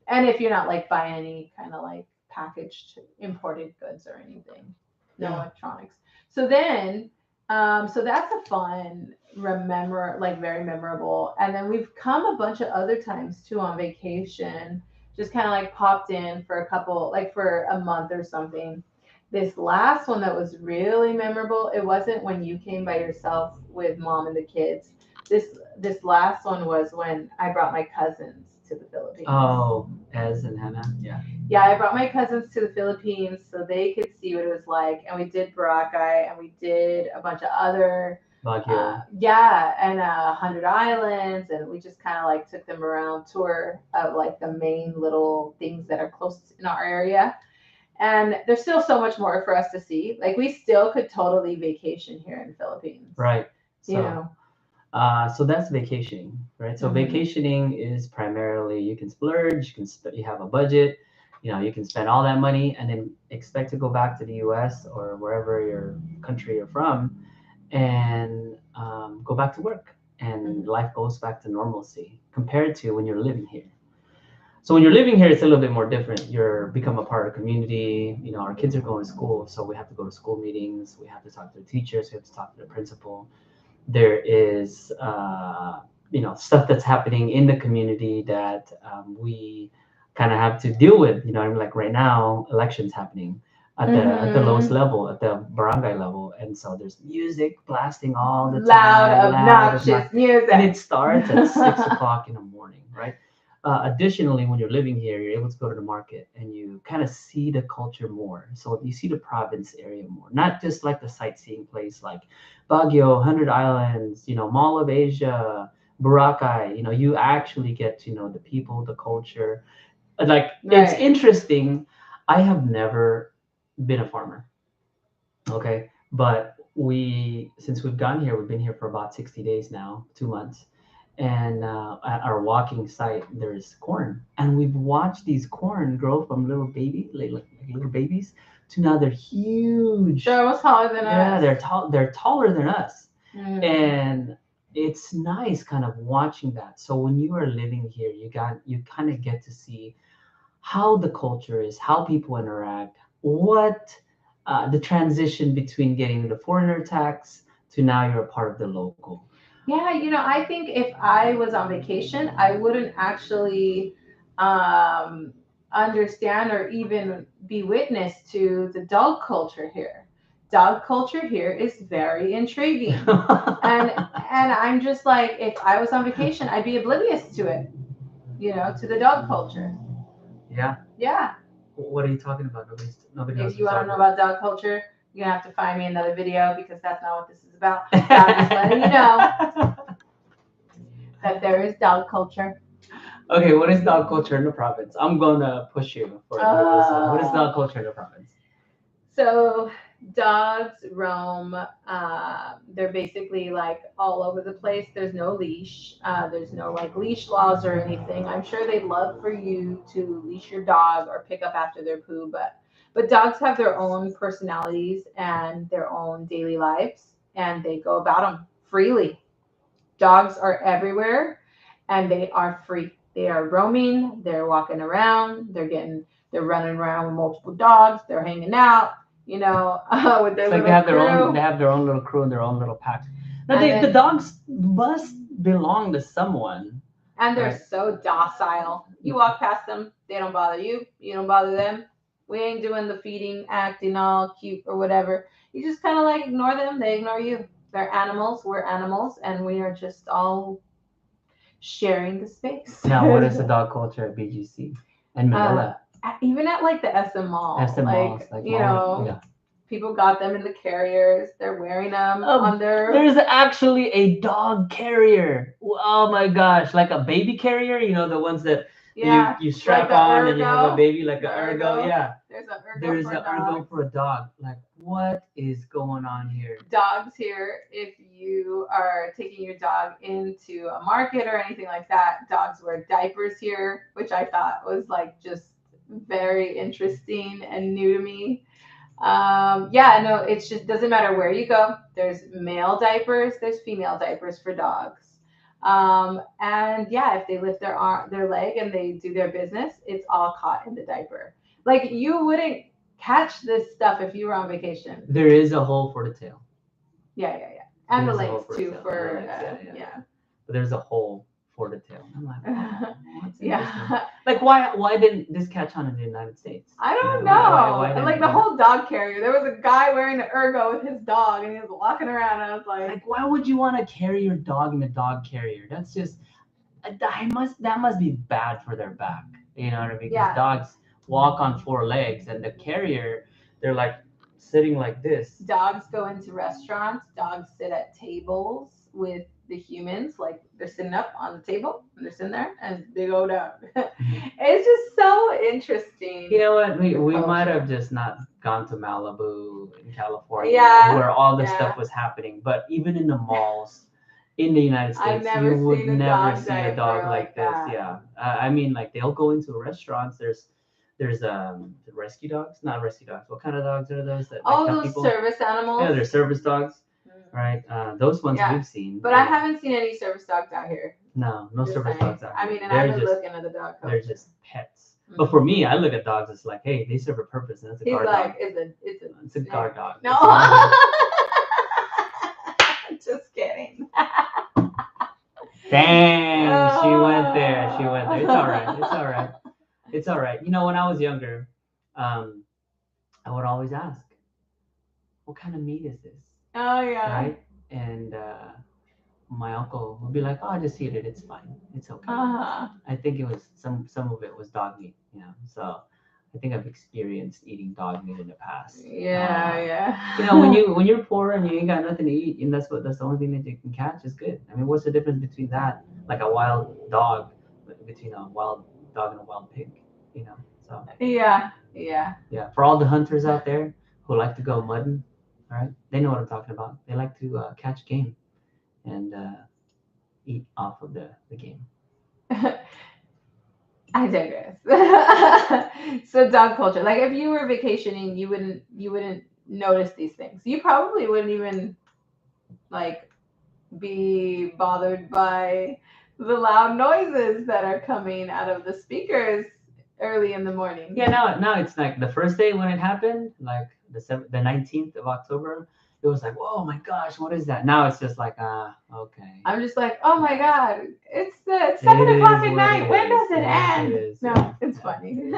And if you're not like buying any kind of like packaged imported goods or anything, no
Yeah.
electronics. So then, so that's a fun remember, like very memorable. And then we've come a bunch of other times too on vacation, just kind of like popped in for a couple, like for a month or something. This last one that was really memorable, it wasn't when you came by yourself with mom and the kids. This last one was when I brought my cousins to the Philippines.
Oh, Ez and Hannah. Yeah.
Yeah, I brought my cousins to the Philippines so they could see what it was like, and we did Boracay, and we did a bunch of other,
Baguio.
yeah, and 100 Islands, and we just kind of like took them around tour of like the main little things that are close in our area. And there's still so much more for us to see. Like we still could totally vacation here in the Philippines.
Right.
You
So
know.
so that's vacationing, right? So
Mhm.
vacationing is primarily you can splurge, you have a budget, you can spend all that money and then expect to go back to the U.S. or wherever your country you're from, and go back to work, and
Mhm.
life goes back to normalcy compared to when you're living here. So when you're living here, it's a little bit more different. You're become a part of the community. Our kids are going to school, so we have to go to school meetings. We have to talk to the teachers. We have to talk to the principal. There is stuff that's happening in the community that we kind of have to deal with. I mean, like right now elections happening at the lowest
Mhm.
level, at the barangay level, and so there's music blasting all the
Loud,
time,
obnoxious
and it
music.
starts at 6 o'clock in the morning, right? Additionally, when you're living here, you're able to go to the market and you kind of see the culture more. So you see the province area more, not just like the sightseeing place like Baguio, 100 Islands, Mall of Asia, Boracay. You actually get to know the people, the culture. Like it's
Right.
interesting. I have never been a farmer, okay, but since we've gotten here, we've been here for about 60 days now, 2 months, and at our walking site there's corn, and we've watched these corn grow from little baby, like little babies, to now they're huge.
They're almost taller than
Yeah,
us.
they're taller than us,
Mhm.
and it's nice kind of watching that. So when you are living here, you kind of get to see how the culture is, how people interact, what the transition between getting the foreigner tax to now you're a part of the local.
Yeah, I think if I was on vacation, I wouldn't actually um, understand or even be witness to the dog culture here. Dog culture here is very intriguing. And and I'm just like, if I was on vacation, I'd be oblivious to it, to the dog culture.
Yeah.
Yeah.
What are you talking about? Nobody knows
If
what
you
you're
want to
talking
know
about.
about dog culture, you're gonna have to find me another video because that's not what this is about. But I'm just letting you know that there is dog culture.
Okay, what is dog culture in the province? I'm gonna push you for this one. What is dog culture in the province?
So dogs roam. They're basically like all over the place. There's no leash. There's no like leash laws or anything. I'm sure they'd love for you to leash your dog or pick up after their poo, but dogs have their own personalities and their own daily lives, and they go about them freely. Dogs are everywhere, and they are free. They are roaming. They're walking around. They're running around with multiple dogs. They're hanging out, with their
It's like
little crew.
they have their own little crew and their own little pack. Now
And
the
then
dogs must belong to someone.
And they're
Right.
so docile. You walk past them, they don't bother you. You don't bother them. We ain't doing the feeding, acting all cute or whatever. You just kind of like ignore them. They ignore you. They're animals. We're animals, and we are just all sharing the space.
Now, what is the dog culture at BGC and Manila?
Even at like the SM Mall,
SM malls, like
you
mall,
know,
yeah.
people got them in the carriers. They're wearing them on their.
There's actually a dog carrier. Oh my gosh, like a baby carrier. You know the ones that
Yeah,
you strap
the
on and you have a
ergo.
baby like
The
an ergo. Yeah,
There's an ergo
there's
for
an
dogs.
ergo for a dog. Like what is going on here?
Dogs here, if you are taking your dog into a market or anything like that, dogs wear diapers here, which I thought was like just very interesting and new to me. Yeah, no, it's just doesn't matter where you go. There's male diapers, there's female diapers for dogs. And yeah, if they lift their leg and they do their business, it's all caught in the diaper. Like you wouldn't catch this stuff if you were on vacation.
There is a hole for the tail.
Yeah, and
There's
the
a hole
legs
the
too
tail.
for
The legs, yeah.
yeah.
But there's a hole for the tail. I'm like, oh, that's interesting.
Yeah.
Like why didn't this catch on in the United States?
I don't
You
know.
why
And
didn't
like the
we-
whole dog carrier, there was a guy wearing an ergo with his dog, and he was walking around. And I was like,
why would you want to carry your dog in a dog carrier? That's just that must be bad for their back. You know what I mean? Because
Yeah.
dogs walk on four legs, and the carrier, they're like sitting like this.
dogs go into restaurants. Dogs sit at tables with the humans, like they're sitting up on the table and they're sitting there, and they go down. It's just so interesting.
You know what? We
Culture.
might have just not gone to Malibu in California,
Yeah,
where all this
yeah.
stuff was happening. But even in the malls in the United
I've
States,
never
you would
seen a
never
dog
see a
diaper
dog
like
like this.
that.
Yeah, I mean, like they'll go into restaurants. There's the rescue dogs, not rescue dogs. What kind of dogs are those that like
All
help
those
people?
service animals.
Yeah, they're service dogs,
Mm.
right? Those ones
Yeah.
we've seen.
But I haven't seen any service dogs out here.
No
Just
service
saying.
dogs out
I
here.
mean, and
They're
I've been
just
looking at the dog
they're
culture.
just pets. But for me, I look at dogs as like, hey, they serve a purpose, and it's a
He's
guard
like,
dog.
it's a
Guard dog.
No. Just kidding.
Dang, she went there. She went there. It's all right. It's all right. It's all right. You know, when I was younger, I would always ask, what kind of meat is this?
Oh yeah.
Right? And my uncle would be like, oh, just eat it. It's fine. It's okay. I think it was some of it was dog meat. You know, so I think I've experienced eating dog meat in the past.
Yeah.
You know, when you're poor and you ain't got nothing to eat, and that's the only thing that you can catch is good. I mean, what's the difference between that, like a wild dog, between a wild dog and a wild pig? You know, so
Yeah.
for all the hunters out there who like to go mudding, all right, they know what I'm talking about. They like to catch game and eat off of the game.
I digress. So dog culture. Like if you were vacationing, you wouldn't notice these things. You probably wouldn't even like be bothered by the loud noises that are coming out of the speakers early in the morning.
Yeah, now it's like the first day when it happened, like the 19th of October, it was like, oh my gosh, what is that? Now it's just like, okay.
I'm just like, oh my god, it's 7
It
o'clock
is
at
what
night.
it
When
is.
does it
It
end?
is,
No,
yeah.
it's
Yeah.
funny.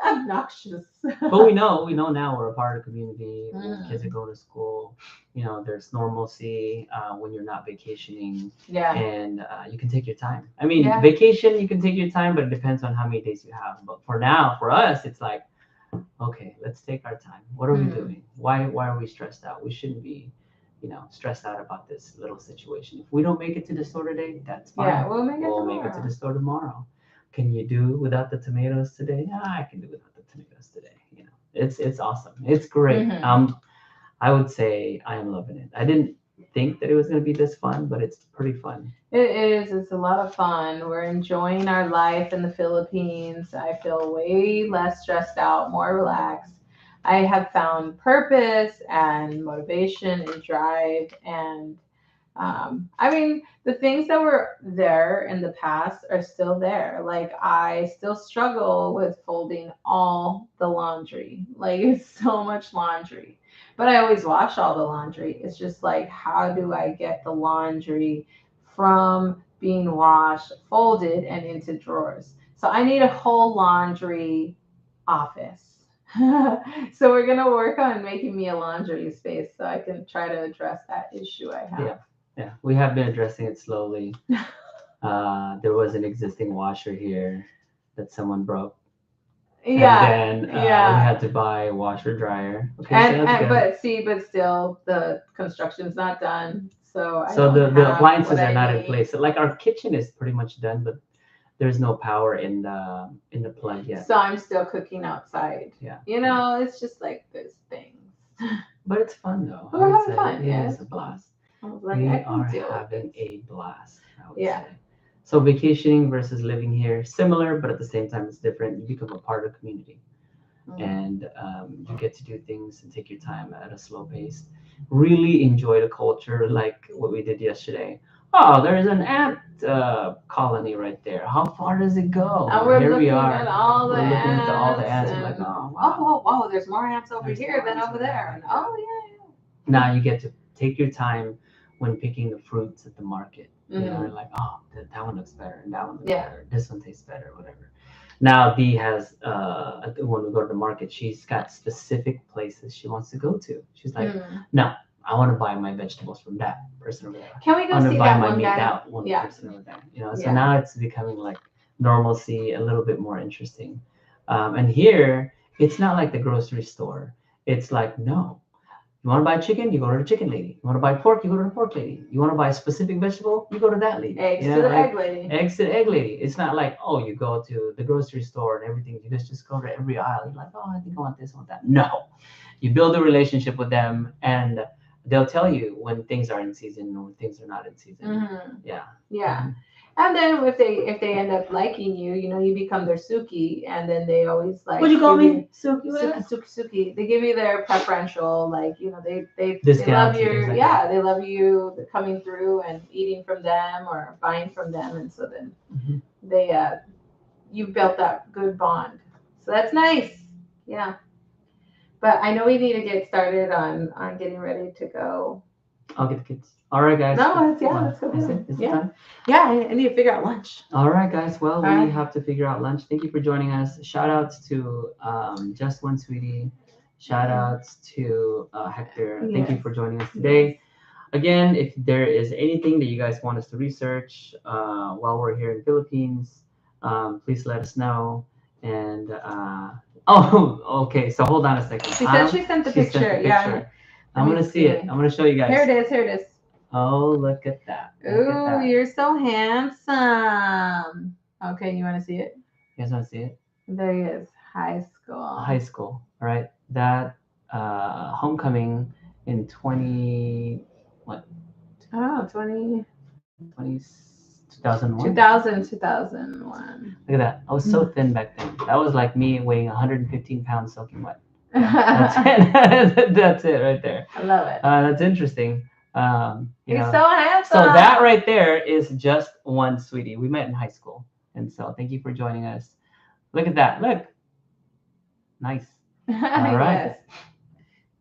Obnoxious.
But we know now we're a part of the community.
Mhm.
Kids are going to school. You know, there's normalcy when you're not vacationing,
Yeah.
and you can take your time. I mean,
Yeah.
vacation you can take your time, but it depends on how many days you have. But for us, it's like, okay, let's take our time. What are we
Mhm.
doing? Why are we stressed out? We shouldn't be, stressed out about this little situation. If we don't make it to the store today, that's fine.
Yeah, we'll make it
We'll make it to
tomorrow.
the store tomorrow. Can you do without the tomatoes today? Yeah, I can do without the tomatoes today. It's awesome. It's great.
Mhm.
I would say I am loving it. I didn't think that it was gonna be this fun, but it's pretty fun.
It is. It's a lot of fun. We're enjoying our life in the Philippines. I feel way less stressed out, more relaxed. I have found purpose and motivation and drive. And I mean, the things that were there in the past are still there. Like, I still struggle with folding all the laundry. Like, it's so much laundry. But I always wash all the laundry. It's just like, how do I get the laundry from being washed, folded, and into drawers. So I need a whole laundry office. So we're gonna work on making me a laundry space so I can try to address that issue I have.
Yeah, we have been addressing it slowly. There was an existing washer here that someone broke,
Yeah,
and then we
yeah.
had to buy a washer dryer. Okay, so
And,
that's
and
good.
but still the construction's not done. So I
So
don't
the
have
appliances
what
are
I
not in
need.
place. Like our kitchen is pretty much done, but there's no power in the plug yet.
So I'm still cooking outside.
Yeah.
You know, it's just like those things.
But it's fun though. I
We're
would
having
say
fun.
it
Yeah,
is
it's
a
fun.
blast.
I was like,
We
I can
are
deal with
having
this.
a blast, I would
Yeah.
say. So vacationing versus living here, similar, but at the same time it's different. You become a part of the community, and you get to do things and take your time at a slow pace. Really enjoy the culture, like what we did yesterday. Oh, there's an ant colony right there. How far does it go?
And we're
Here we
looking
are.
at all the
We're looking at all the
ants
ants. We're like,
and
oh wow.
oh, there's more ants over
There's
here than
ants
over
over there.
there. And oh yeah,
Now you get to take your time when picking the fruits at the market.
yeah.
You know, you're like, oh, that one looks better, and that one looks
Yeah.
better. This one tastes better, whatever. Now Dee has, when we go to the market, she's got specific places she wants to go to. She's like, no, I want to buy my vegetables from that person over there.
Can we
I
go
want to
see
buy
that
my
one
meat
guy?
that one
Yeah.
person over there. You know, so
Yeah.
now it's becoming like normalcy, a little bit more interesting. And here, it's not like the grocery store. It's like, no, you want to buy chicken, you go to the chicken lady. You want to buy pork, you go to the pork lady. You want to buy a specific vegetable, you go to that lady.
Eggs
You
to
know,
the
like,
egg lady.
eggs to the egg lady. It's not like, oh, you go to the grocery store and everything. You just go to every aisle. You're like, oh, I think I want this, I want that. No, you build a relationship with them, and they'll tell you when things are in season and when things are not in season. Yeah.
Yeah.
Mhm.
And then if they end up liking you, you know, you become their Suki, and then they always like.
What'd you call
give
me? Suki?
Suki. They give you their preferential, like, you know, they love
Discounts and
your
things like
yeah, they love you coming through and eating from them or buying from them, and so then
Mhm.
they you built that good bond. So that's nice. Yeah. But I know we need to get started on getting ready to go.
I'll get the kids. All right, guys.
No, let's go.
Is it? Is it
Yeah.
time?
Yeah, I need to figure out lunch.
All right, guys. Well, we
Bye.
have to figure out lunch. Thank you for joining us. Shout outs to Just One Sweetie. Shout outs to Hector. Thank you
Yes.
for joining us today. Again, if there is anything that you guys want us to research while we're here in Philippines, please let us know. And oh, okay. So hold on a second.
She said she sent the
She sent the
picture. Yeah.
picture. I'm gonna see it. I'm gonna show you guys.
Here it is. Here it is.
Oh, look at that. Look at
Ooh,
that.
you're so handsome. Okay, you want to see it?
You guys want to see it?
There he is. High school.
High school. All right. That homecoming in 20 what?
Oh, 20,
20, 2001.
2001.
Look at that. I was so thin back then. That was like me weighing 115 pounds soaking wet. That's it. That's it right there.
I love it.
That's interesting.
He's
know.
so handsome.
So that right there is Just One Sweetie. We met in high school. And so thank you for joining us. Look at that. Look. Nice. All right.
Yes.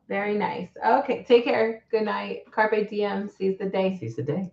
Very nice. Okay, take care. Good night. Carpe diem. Seize the day.
Seize the day.